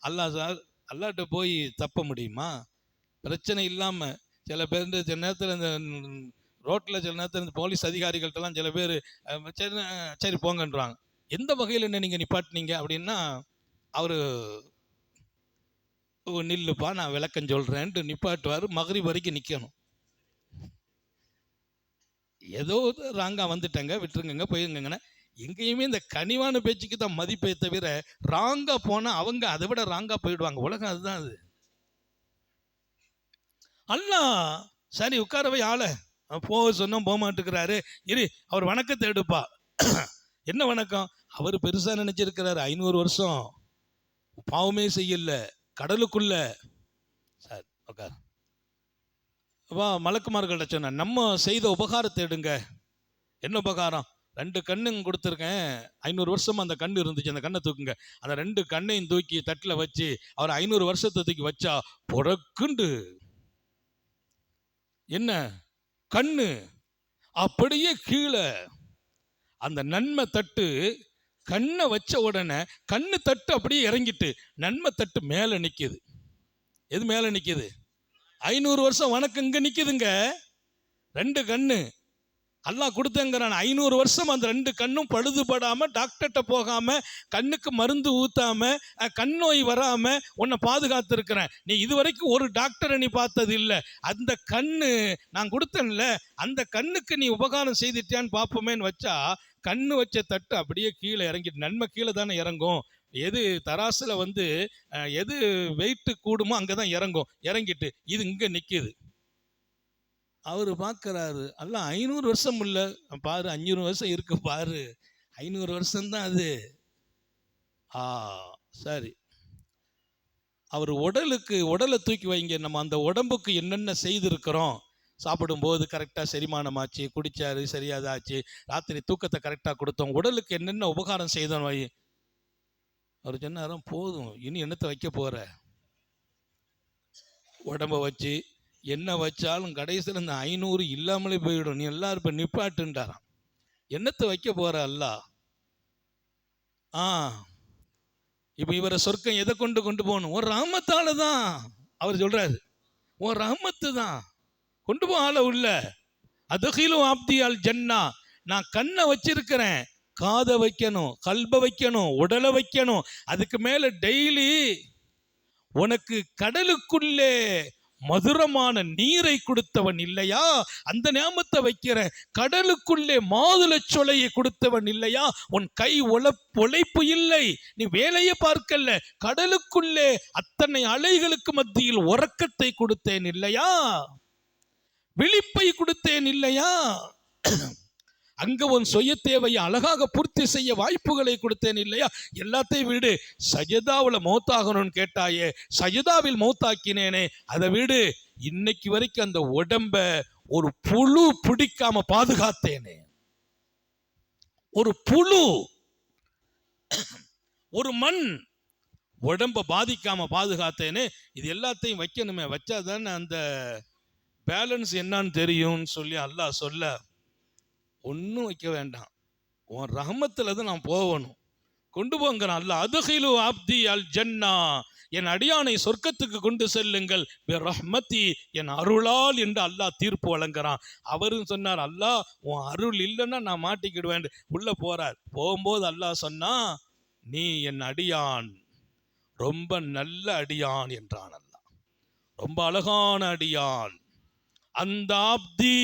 S1: அல்லாட்ட போய் தப்ப முடியுமா? பிரச்சனை இல்லாம சில பேர் சில நேரத்தில் இந்த ரோட்டில் சில நேரத்தில் இந்த போலீஸ் அதிகாரிகள்ட்டெல்லாம் சில பேர் சரி போங்கன்றாங்க. எந்த வகையில் என்ன நீங்கள் நிப்பாட்டினீங்க அப்படின்னா, அவர் நில்லுப்பா நான் விளக்கம் சொல்கிறேன்ட்டு நிப்பாட்டுவார். மகரிப் வரைக்கும் நிற்கணும். ஏதோ ராங்கா வந்துட்டங்க, விட்டுருங்க, போயிருங்கண்ணே. எங்கேயுமே இந்த கனிவான பேச்சுக்கு தான் மதிப்பை தவிர, ராங்கா போனால் அவங்க அதை விட ராங்கா போயிடுவாங்க. உலகம் அதுதான். அது அல்லாஹ் சரி உட்காரவை ஆள போக சொன்னோம், போக மாட்டேங்கிறாரு. இரு, அவர் வணக்கத்தை எடுப்பா. என்ன வணக்கம்? அவர் பெருசா நினைச்சிருக்கிறாரு, 500 வருஷம் பாவமே செய்யல, கடலுக்குள்ள. சார் உட்கார். மலக்குமார்கள்ட்ட சொன்ன, நம்ம செய்த உபகாரத்தை எடுங்க. என்ன உபகாரம்? 2 கண்ணுங்க கொடுத்துருக்கேன், 500 வருஷமா அந்த கண்ணு இருந்துச்சு, அந்த கண்ணை தூக்குங்க. அந்த 2 கண்ணையும் தூக்கி தட்டில் வச்சு அவர் 500 வருஷத்தை தூக்கி வச்சா புறக்குண்டு என்ன கண்ணு அப்படியே கீழே. அந்த நன்மை தட்டு கண்ணை வச்ச உடனே கண்ணு தட்டு அப்படியே இறங்கிட்டு நன்மை தட்டு மேலே நிற்கிது. எது மேலே நிற்கிது? 500 வருஷம் வணக்கம் இங்கே நிற்கிதுங்க. 2 கண்ணு அல்லாஹ் கொடுத்தங்கிறான். 500 வருஷம் அந்த 2 கண்ணும் பழுதுபடாம, டாக்டர்கிட்ட போகாம, கண்ணுக்கு மருந்து ஊத்தாம, கண் நோய் வராம உன்னை பாதுகாத்திருக்கிறேன். நீ இதுவரைக்கும் ஒரு டாக்டரை நீ பார்த்தது இல்லை. அந்த கண்ணு நான் கொடுத்தேன்ல, அந்த கண்ணுக்கு நீ உபகாரம் செய்துட்டியான்னு பார்ப்போமேன்னு வச்சா, கண்ணு வச்ச தட்டு அப்படியே கீழே இறங்கிட்டு, நன்மை கீழே தானே இறங்கும். எது தராசுல எது வெயிட்டு கூடுமோ அங்கதான் இறங்கும். இறங்கிட்டு இது இங்க நிக்குது. அவரு பார்க்கறாரு, அல்ல 500 வருஷம் இல்ல பாரு, 500 வருஷம் இருக்கு பாரு, 500 வருஷம் தான் அது. சரி, அவர் உடலை தூக்கி வைங்க. நம்ம அந்த உடம்புக்கு என்னென்ன செய்திருக்கிறோம். சாப்பிடும்போது கரெக்டாக செரிமானமாச்சு, குடிச்சாரு சரியாதாச்சு, ராத்திரி தூக்கத்தை கரெக்டாக கொடுத்தோம், உடலுக்கு என்னென்ன உபகாரம் செய்தோம் வை. அவர் சொன்னாரும், போதும், இனி என்னத்தை வைக்க போற? உடம்ப வச்சு என்ன வச்சாலும் கடைசியில் இந்த 500 இல்லாமலே போயிடும், நீ எல்லாரும் இப்போ நிப்பாட்டுன்றாராம். என்னத்தை வைக்க போற அல்லா? இப்போ இவரை சொர்க்கம் எதை கொண்டு போகணும்? ஒரு ரஹ்மத்தால தான். அவர் சொல்றாரு, ஒரு ரஹ்மத்து தான் கொண்டு போ ஆள உள்ள. அதுகிலும் ஆப்தி அல் ஜன்னா, நான் கண்ணை வச்சிருக்கிறேன், காதை வைக்கணும், கல்ப வைக்கணும், உடலை வைக்கணும். அதுக்கு மேல டெய்லி உனக்கு கடலுக்குள்ளே மதுரமான நீரை கொடுத்தவன் இல்லையா? அந்த நியாமத்தை வைக்கிற. கடலுக்குள்ளே மாதுளை சொலையை கொடுத்தவன் இல்லையா? உன் கை உழைப்பு இல்லை, நீ வேலையை பார்க்கல. கடலுக்குள்ளே அத்தனை அலைகளுக்கு மத்தியில் உறக்கத்தை கொடுத்தேன் இல்லையா? விழிப்பை கொடுத்தேன் இல்லையா? அங்க உன் சுய தேவையை அழகாக பூர்த்தி செய்ய வாய்ப்புகளை கொடுத்தேன் இல்லையா? எல்லாத்தையும் விடு. சஜதாவில் மௌத்தாகணும்னு கேட்டாயே, சஜதாவில் மௌத்தாக்கினேனே, அதை விடு. இன்னைக்கு வரைக்கும் அந்த உடம்ப ஒரு புழு பிடிக்காம பாதுகாத்தேனே, ஒரு புழு, ஒரு மண் உடம்ப பாதிக்காம பாதுகாத்தேனே. இது எல்லாத்தையும் வைக்கணுமே, வச்சாதானே அந்த பேலன்ஸ் என்னன்னு தெரியும்னு சொல்லி அல்லாஹ் சொல்ல, ஒன்றும் வைக்க வேண்டாம், உன் ரஹமத்தில் தான் நான் போகணும், கொண்டு போங்கிறான் அல்லாஹ். அதுகிலு ஆப்தி அல் ஜன்னா, என் அடியானை சொர்க்கத்துக்கு கொண்டு செல்லுங்கள், ரஹ்மதி, என் அருளால் என்று அல்லாஹ் தீர்ப்பு வழங்குறான். அவரும் சொன்னார், அல்லாஹ் உன் அருள் இல்லைன்னா நான் மாட்டிக்கிடுவேன். உள்ள போறார். போகும்போது அல்லாஹ் சொன்னா, நீ என் அடியான், ரொம்ப நல்ல அடியான் என்றான் அல்லாஹ். ரொம்ப அழகான அடியான் அந்த ஆப்தி,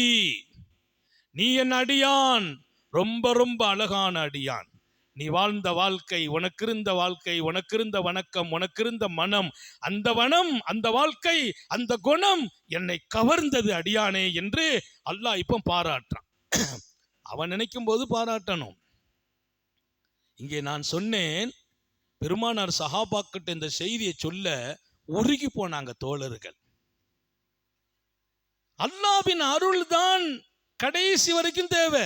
S1: நீ என் அடியான், ரொம்ப ரொம்ப அழகான அடியான். நீ வாழ்ந்த வாழ்க்கை, உனக்கு இருந்த வாழ்க்கை, உனக்கு இருந்த வணக்கம், உனக்கு இருந்த மனம், அந்த வனம், அந்த வாழ்க்கை, அந்த குணம் என்னை கவர்ந்தது அடியானே என்று அல்லாஹ் இப்போ பாராட்டுறான். அவன் நினைக்கும் போது பாராட்டணும். இங்கே நான் சொன்னேன், பெருமானார் சஹாபாக்கிட்ட இந்த செய்தியை சொல்ல உருகி போனாங்க தோழர்கள். அல்லாஹ்வின் அருள் தான் கடைசி வரைக்கும் தேவை.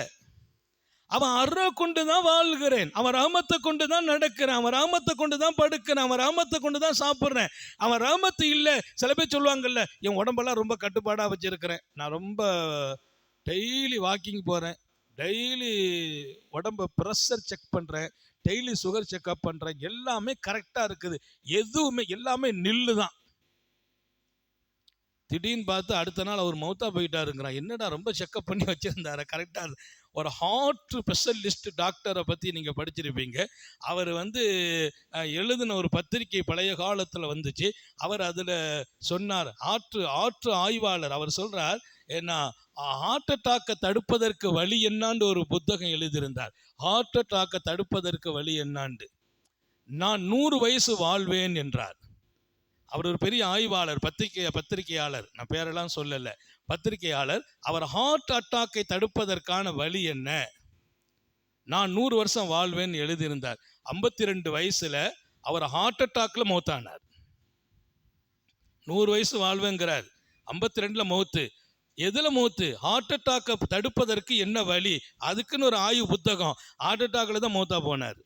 S1: அவன் அருளை கொண்டு தான் வாழ்கிறேன், அவன் ரஹமத்தை கொண்டு தான் நடக்கிறேன், அவன் ரஹமத்தை கொண்டு தான் படுக்கிறேன், அவன் ரஹமத்தை கொண்டு தான் சாப்பிட்றேன். அவன் ரஹமத்து இல்லை. சில பேர் சொல்லுவாங்கல்ல, என் உடம்பெல்லாம் ரொம்ப கட்டுப்பாடாக வச்சிருக்கிறேன், நான் ரொம்ப டெய்லி வாக்கிங் போகிறேன், டெய்லி உடம்பை ப்ரெஷர் செக் பண்ணுறேன், டெய்லி சுகர் செக்அப் பண்ணுறேன், எல்லாமே கரெக்டாக இருக்குது, எதுவுமே எல்லாமே நில்லு தான். திடீர்னு பார்த்து அடுத்த நாள் அவர் மௌத்தா போயிட்டாருங்கிறான். என்னடா ரொம்ப செக்அப் பண்ணி வச்சிருந்தாரு, கரெக்டாக. ஒரு ஹார்ட் ஸ்பெஷலிஸ்ட் டாக்டரை பற்றி நீங்கள் படிச்சிருப்பீங்க. அவர் எழுதின ஒரு பத்திரிகை பழைய காலத்தில் வந்துச்சு. அவர் அதில் சொன்னார், ஆற்று ஆய்வாளர். அவர் சொல்கிறார், ஏன்னா ஹார்ட் அட்டாக்கை தடுப்பதற்கு வழி என்னான்னு ஒரு புத்தகம் எழுதியிருந்தார். ஹார்ட் அட்டாக்கை தடுப்பதற்கு வழி என்னாண்டு, நான் 100 வயசு வாழ்வேன் என்றார். அவர் ஒரு பெரிய ஆய்வாளர், பத்திரிகையாளர், நான் பேரெல்லாம் சொல்லலை, பத்திரிகையாளர். அவர் ஹார்ட் அட்டாக்கை தடுப்பதற்கான வழி என்ன, நான் 100 வருஷம் வாழ்வேன்னு எழுதியிருந்தார். 52 வயசுல அவர் ஹார்ட் அட்டாக்ல மௌத்தானார். 100 வயசு வாழ்வேங்கிறார், 52ல மௌத்து. எதுல மௌத்து? ஹார்ட் அட்டாக்கை தடுப்பதற்கு என்ன வழி, அதுக்குன்னு ஒரு ஆய்வு புத்தகம். ஹார்ட் அட்டாக்ல தான் மௌத்தா போனார்.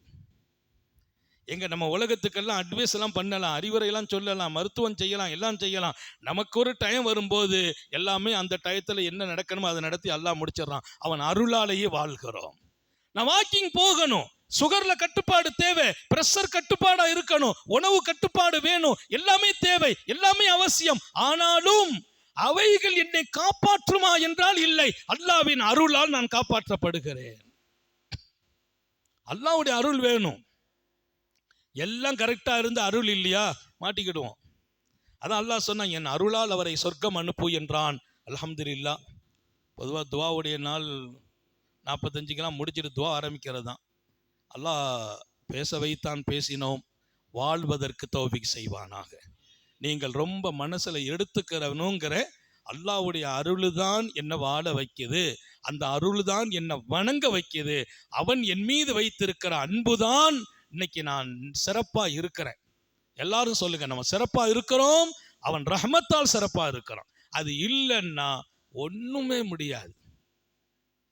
S1: எங்க நம்ம உலகத்துக்கெல்லாம் அட்வைஸ் எல்லாம் பண்ணலாம், அறிவுரையெல்லாம் சொல்லலாம், மருத்துவம் செய்யலாம், எல்லாம் செய்யலாம். நமக்கு ஒரு டைம் வரும்போது எல்லாமே அந்த டயத்தில் என்ன நடக்கணுமோ அதை நடத்தி எல்லாம் முடிச்சிடறான். அவன் அருளாலேயே வாழ்கிறோம். நான் வாக்கிங் போகணும், சுகர்ல கட்டுப்பாடு தேவை, பிரஷர் கட்டுப்பாடா இருக்கணும், உணவு கட்டுப்பாடு வேணும், எல்லாமே தேவை, எல்லாமே அவசியம். ஆனாலும் அவைகள் என்னை காப்பாற்றுமா என்றால் இல்லை, அல்லாஹ்வின் அருளால் நான் காப்பாற்றப்படுகிறேன். அல்லாஹ்வுடைய அருள் வேணும். எல்லாம் கரெக்டா இருந்து அருள் இல்லையா மாட்டிக்கிடுவோம். அதான் அல்லாஹ் சொன்னா, என் அருளால் அவரை சொர்க்கம் அனுப்பு என்றான். அல்ஹம்துலில்லாஹ். பொதுவாக துவாவுடைய நாள் 45 முடிச்சிட்டு துவா ஆரம்பிக்கிறது தான். அல்லாஹ் பேச வைத்தான், பேசினோம். வாழ்வதற்கு தௌஃபீக் செய்வானாக. நீங்கள் ரொம்ப மனசுல எடுத்துக்கிறவனுங்கிற அல்லாஹ்வுடைய அருள் தான் என்னை வாழ வைக்குது, அந்த அருள் தான் என்னை வணங்க வைக்குது, அவன் என் மீது வைத்திருக்கிற அன்புதான் இன்னைக்கு நான் சிறப்பா இருக்கிறேன். எல்லாரும் சொல்லுங்க, நம்ம சிறப்பா இருக்கிறோம், அவன் ரஹ்மத்தால் சிறப்பா இருக்கிறான். அது இல்லைன்னா ஒண்ணுமே முடியாது.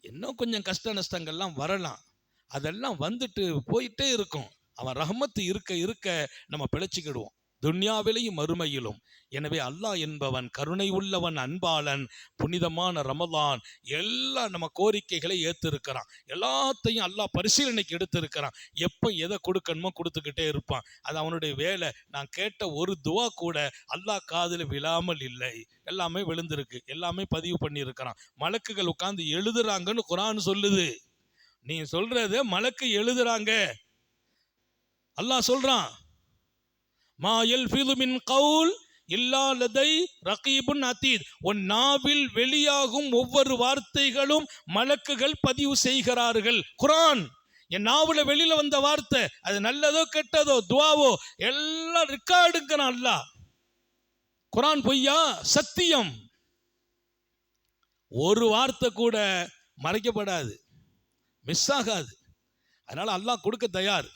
S1: இன்னும் கொஞ்சம் கஷ்ட நஷ்டங்கள்லாம் வரலாம், அதெல்லாம் வந்துட்டு போயிட்டே இருக்கும். அவன் ரஹ்மத்து இருக்க இருக்க நம்ம பிழைச்சிக்கிடுவோம், துன்யாவிலையும் மறுமையிலும். எனவே அல்லாஹ் என்பவன் கருணை உள்ளவன், அன்பாளன். புனிதமான ரமலான் எல்லாம் நம்ம கோரிக்கைகளை ஏற்றிருக்கிறான். எல்லாத்தையும் அல்லாஹ் பரிசீலனைக்கு எடுத்திருக்கிறான். எப்போ எதை கொடுக்கணுமோ கொடுத்துக்கிட்டே இருப்பான். அது அவனுடைய வேலை. நான் கேட்ட ஒரு துவா கூட அல்லாஹ் காதில் விழாமல் இல்லை, எல்லாமே விழுந்திருக்கு, எல்லாமே பதிவு பண்ணியிருக்கிறான். மலக்குகள் உட்கார்ந்து எழுதுறாங்கன்னு குர்ஆன் சொல்லுது. நீ சொல்றத மலக்கு எழுதுறாங்க. அல்லாஹ் சொல்றான், மா யல்ஃபிது மின் கவுல் இல்லா லதை ரகீபுன் அதீத். உன் நாவில் வெளியாகும் ஒவ்வொரு வார்த்தைகளும் மலக்குகள் பதிவு செய்கிறார்கள். குர்ஆன் என் நாவுல வெளியில வந்த வார்த்தை, அது நல்லதோ கெட்டதோ துவாவோ எல்லாம் ரெக்கார்டுங்கிறான் அல்லாஹ். குர்ஆன் பொய்யா? சத்தியம். ஒரு வார்த்தை கூட மறைக்கப்படாது, மிஸ் ஆகாது. அதனால அல்லாஹ் கொடுக்க தயார்.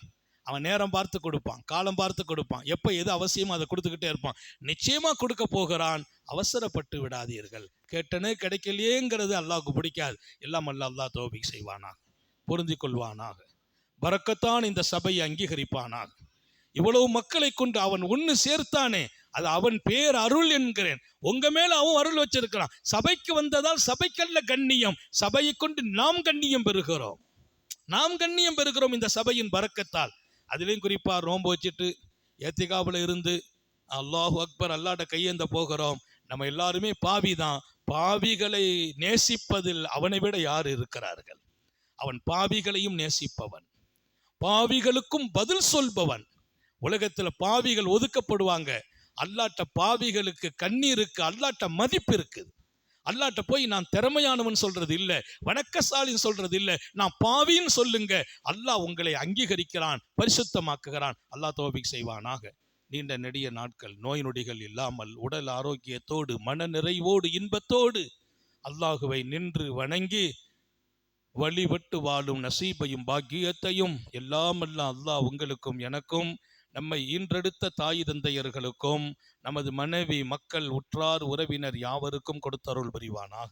S1: அவன் நேரம் பார்த்து கொடுப்பான், காலம் பார்த்து கொடுப்பான், எப்போ எது அவசியமோ அதை கொடுத்துக்கிட்டே இருப்பான். நிச்சயமா கொடுக்க போகிறான். அவசரப்பட்டு விடாதீர்கள். கேட்டனே கிடைக்கலையேங்கிறது அல்லாஹ்வுக்கு பிடிக்காது. எல்லாம் அல்லாஹ் தௌஃபீக் செய்வானாக, பொருந்திக் கொள்வானாக. பரக்கத்தான் இந்த சபையை அங்கீகரிப்பானாக. இவ்வளவு மக்களை கொண்டு அவன் ஒன்று சேர்த்தானே, அது அவன் பேர் அருள் என்கிறேன். உங்க மேல அவன் அருள் வச்சிருக்கிறான். சபைக்கு வந்ததால் சபைக்கல்ல கண்ணியம், சபையை கொண்டு நாம் கண்ணியம் பெறுகிறோம். நாம் கண்ணியம் பெறுகிறோம் இந்த சபையின் பரக்கத்தால். அதுலேயும் குறிப்பாக நோன்பு வச்சுட்டு ஏத்திகாவில் இருந்து அல்லாஹு அக்பர் அல்லாட்ட கையேந்த போகிறோம். நம்ம எல்லாருமே பாவி தான். பாவிகளை நேசிப்பதில் அவனை விட யார் இருக்கிறார்கள்? அவன் பாவிகளையும் நேசிப்பவன், பாவிகளுக்கும் பதில் சொல்பவன். உலகத்தில் பாவிகள் ஒதுக்கப்படுவாங்க, அல்லாட்ட பாவிகளுக்கு கண்ணீருக்கு அல்லாட்ட மதிப்பு இருக்குது. அல்லாட்ட போய் நான் திறமையானவன் சொல்றது இல்லை, வணக்கசாலின்னு சொல்றது இல்லை, நான் பாவின்னு சொல்லுங்க. அல்லாஹ் உங்களை அங்கீகரிக்கிறான், பரிசுத்தமாக்குகிறான். அல்லாஹ் தௌஃபீக் செய்வானாக. நீண்ட நெடிய நாட்கள் நோய் நொடிகள் இல்லாமல் உடல் ஆரோக்கியத்தோடு மன நிறைவோடு இன்பத்தோடு அல்லாஹுவை நின்று வணங்கி வழிபட்டு வாழும் நசீபையும் பாக்கியத்தையும் எல்லாம் அல்லாஹ் உங்களுக்கும் எனக்கும், நம்மை ஈன்றெடுத்த தாய் தந்தையர்களுக்கும், நமது மனைவி மக்கள் உற்றார் உறவினர் யாவருக்கும் கொடுத்தருள் புரிவானாக.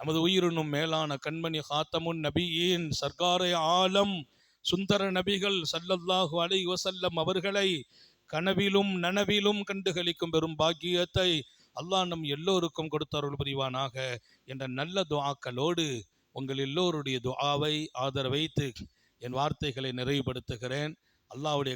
S1: நமது உயிரினும் மேலான கண்மணி ஹாத்தமுன் நபியின் சர்க்காரை ஆலம் சுந்தர நபிகள் ஸல்லல்லாஹு அலைஹி வஸல்லம் அவர்களை கனவிலும் நனவிலும் கண்டுகளிக்கும் பெரும் பாக்கியத்தை அல்லாஹ் நம் எல்லோருக்கும் கொடுத்தருள் புரிவானாக என்ற நல்ல துஆக்களோடு உங்கள் எல்லோருடைய துஆவை ஆதரவைத்து என் வார்த்தைகளை நிறைவுபடுத்துகிறேன். அல்லாஹ்வுடைய